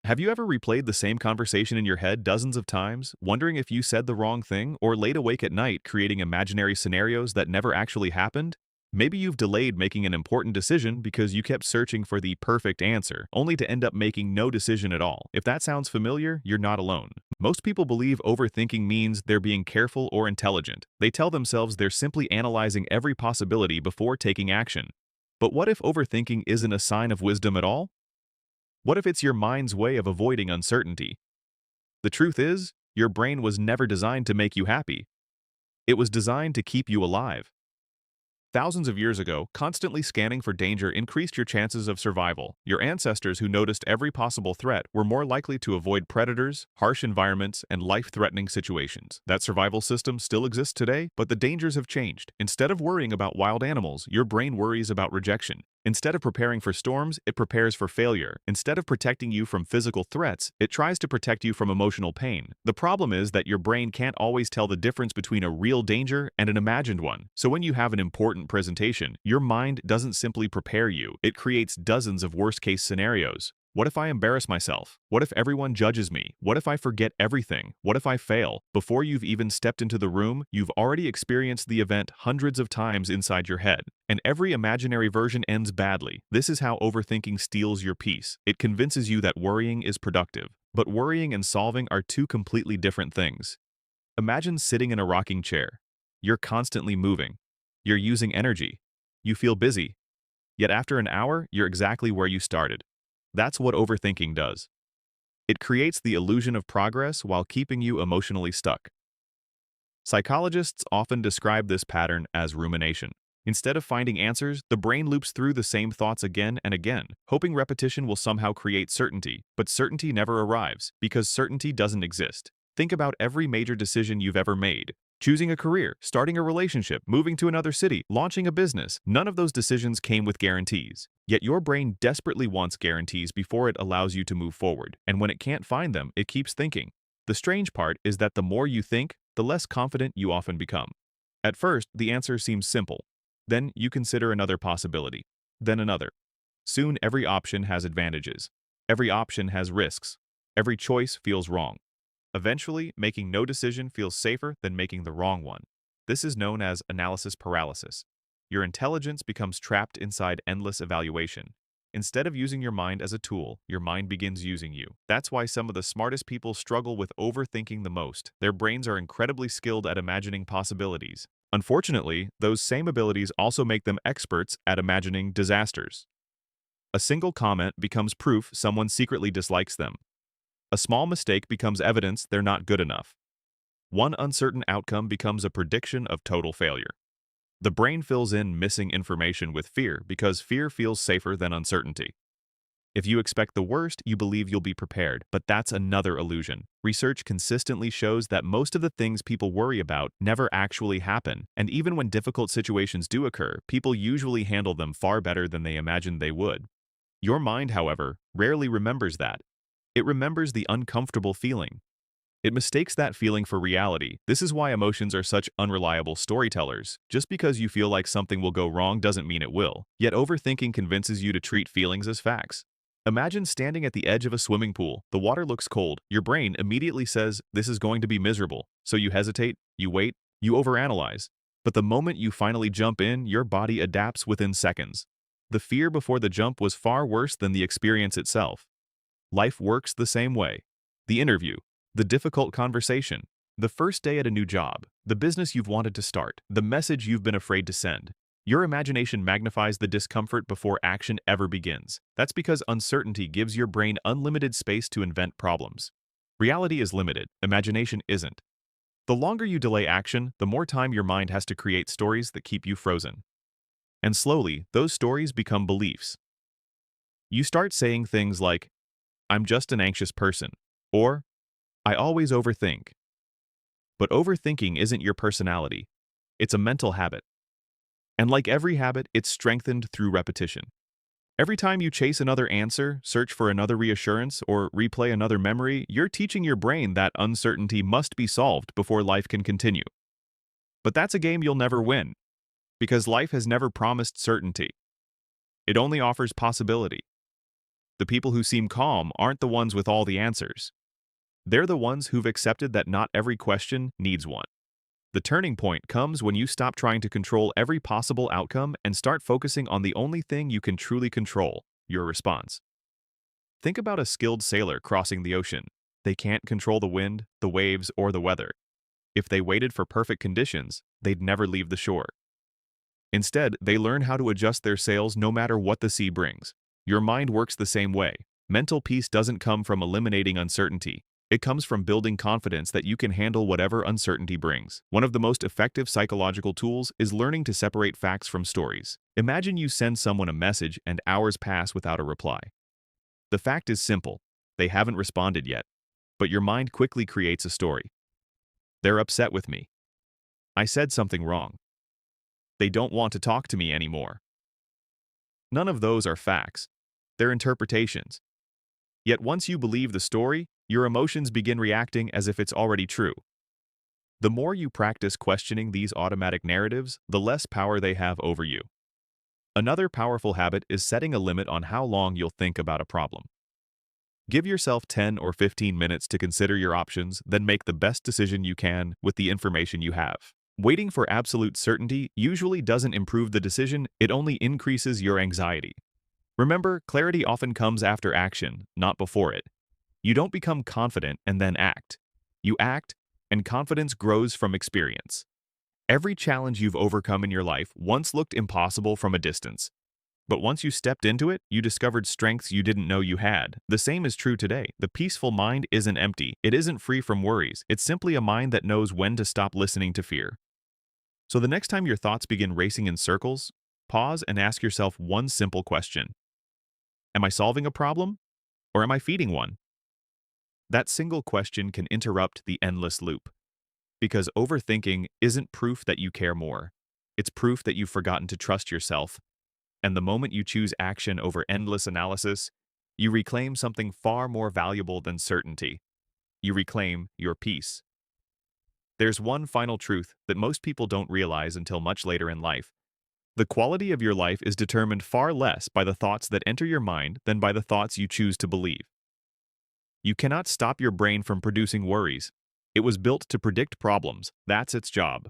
Have you ever replayed the same conversation in your head dozens of times, wondering if you said the wrong thing, or laid awake at night creating imaginary scenarios that never actually happened? Maybe you've delayed making an important decision because you kept searching for the perfect answer, only to end up making no decision at all. If that sounds familiar, you're not alone. Most people believe overthinking means they're being careful or intelligent. They tell themselves they're simply analyzing every possibility before taking action. But what if overthinking isn't a sign of wisdom at all? What if it's your mind's way of avoiding uncertainty? The truth is, your brain was never designed to make you happy. It was designed to keep you alive. Thousands of years ago, constantly scanning for danger increased your chances of survival. Your ancestors who noticed every possible threat were more likely to avoid predators, harsh environments, and life-threatening situations. That survival system still exists today, but the dangers have changed. Instead of worrying about wild animals, your brain worries about rejection. Instead of preparing for storms, it prepares for failure. Instead of protecting you from physical threats, it tries to protect you from emotional pain. The problem is that your brain can't always tell the difference between a real danger and an imagined one. So when you have an important presentation, your mind doesn't simply prepare you, it creates dozens of worst-case scenarios. What if I embarrass myself? What if everyone judges me? What if I forget everything? What if I fail? Before you've even stepped into the room, you've already experienced the event hundreds of times inside your head. And every imaginary version ends badly. This is how overthinking steals your peace. It convinces you that worrying is productive. But worrying and solving are two completely different things. Imagine sitting in a rocking chair. You're constantly moving. You're using energy. You feel busy. Yet after an hour, you're exactly where you started. That's what overthinking does. It creates the illusion of progress while keeping you emotionally stuck. Psychologists often describe this pattern as rumination. Instead of finding answers, the brain loops through the same thoughts again and again, hoping repetition will somehow create certainty. But certainty never arrives, because certainty doesn't exist. Think about every major decision you've ever made. Choosing a career, starting a relationship, moving to another city, launching a business. None of those decisions came with guarantees. Yet your brain desperately wants guarantees before it allows you to move forward. And when it can't find them, it keeps thinking. The strange part is that the more you think, the less confident you often become. At first, the answer seems simple. Then you consider another possibility. Then another. Soon every option has advantages. Every option has risks. Every choice feels wrong. Eventually, making no decision feels safer than making the wrong one. This is known as analysis paralysis. Your intelligence becomes trapped inside endless evaluation. Instead of using your mind as a tool, your mind begins using you. That's why some of the smartest people struggle with overthinking the most. Their brains are incredibly skilled at imagining possibilities. Unfortunately, those same abilities also make them experts at imagining disasters. A single comment becomes proof someone secretly dislikes them. A small mistake becomes evidence they're not good enough. One uncertain outcome becomes a prediction of total failure. The brain fills in missing information with fear because fear feels safer than uncertainty. If you expect the worst, you believe you'll be prepared, but that's another illusion. Research consistently shows that most of the things people worry about never actually happen, and even when difficult situations do occur, people usually handle them far better than they imagined they would. Your mind, however, rarely remembers that. It remembers the uncomfortable feeling. It mistakes that feeling for reality. This is why emotions are such unreliable storytellers. Just because you feel like something will go wrong doesn't mean it will. Yet overthinking convinces you to treat feelings as facts. Imagine standing at the edge of a swimming pool. The water looks cold. Your brain immediately says, this is going to be miserable. So you hesitate, you wait, you overanalyze. But the moment you finally jump in, your body adapts within seconds. The fear before the jump was far worse than the experience itself. Life works the same way. The interview, the difficult conversation, the first day at a new job, the business you've wanted to start, the message you've been afraid to send. Your imagination magnifies the discomfort before action ever begins. That's because uncertainty gives your brain unlimited space to invent problems. Reality is limited, imagination isn't. The longer you delay action, the more time your mind has to create stories that keep you frozen. And slowly, those stories become beliefs. You start saying things like, I'm just an anxious person, or I always overthink. But overthinking isn't your personality. It's a mental habit. And like every habit, it's strengthened through repetition. Every time you chase another answer, search for another reassurance, or replay another memory, you're teaching your brain that uncertainty must be solved before life can continue. But that's a game you'll never win, because life has never promised certainty. It only offers possibility. The people who seem calm aren't the ones with all the answers. They're the ones who've accepted that not every question needs one. The turning point comes when you stop trying to control every possible outcome and start focusing on the only thing you can truly control, your response. Think about a skilled sailor crossing the ocean. They can't control the wind, the waves, or the weather. If they waited for perfect conditions, they'd never leave the shore. Instead, they learn how to adjust their sails no matter what the sea brings. Your mind works the same way. Mental peace doesn't come from eliminating uncertainty. It comes from building confidence that you can handle whatever uncertainty brings. One of the most effective psychological tools is learning to separate facts from stories. Imagine you send someone a message and hours pass without a reply. The fact is simple. They haven't responded yet. But your mind quickly creates a story. They're upset with me. I said something wrong. They don't want to talk to me anymore. None of those are facts. They're interpretations. Yet once you believe the story, your emotions begin reacting as if it's already true. The more you practice questioning these automatic narratives, the less power they have over you. Another powerful habit is setting a limit on how long you'll think about a problem. Give yourself 10 or 15 minutes to consider your options, then make the best decision you can with the information you have. Waiting for absolute certainty usually doesn't improve the decision, it only increases your anxiety. Remember, clarity often comes after action, not before it. You don't become confident and then act. You act, and confidence grows from experience. Every challenge you've overcome in your life once looked impossible from a distance. But once you stepped into it, you discovered strengths you didn't know you had. The same is true today. The peaceful mind isn't empty. It isn't free from worries. It's simply a mind that knows when to stop listening to fear. So the next time your thoughts begin racing in circles, pause and ask yourself one simple question. Am I solving a problem, or am I feeding one? That single question can interrupt the endless loop. Because overthinking isn't proof that you care more. It's proof that you've forgotten to trust yourself. And the moment you choose action over endless analysis, you reclaim something far more valuable than certainty. You reclaim your peace. There's one final truth that most people don't realize until much later in life. The quality of your life is determined far less by the thoughts that enter your mind than by the thoughts you choose to believe. You cannot stop your brain from producing worries. It was built to predict problems. That's its job.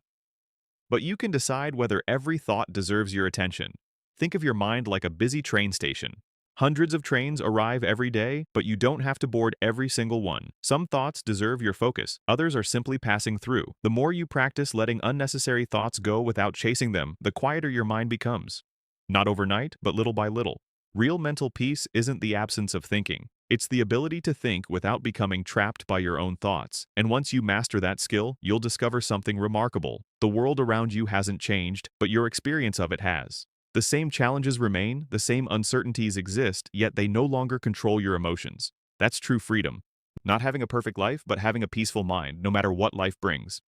But you can decide whether every thought deserves your attention. Think of your mind like a busy train station. Hundreds of trains arrive every day, but you don't have to board every single one. Some thoughts deserve your focus, others are simply passing through. The more you practice letting unnecessary thoughts go without chasing them, the quieter your mind becomes. Not overnight, but little by little. Real mental peace isn't the absence of thinking. It's the ability to think without becoming trapped by your own thoughts. And once you master that skill, you'll discover something remarkable. The world around you hasn't changed, but your experience of it has. The same challenges remain, the same uncertainties exist, yet they no longer control your emotions. That's true freedom. Not having a perfect life, but having a peaceful mind, no matter what life brings.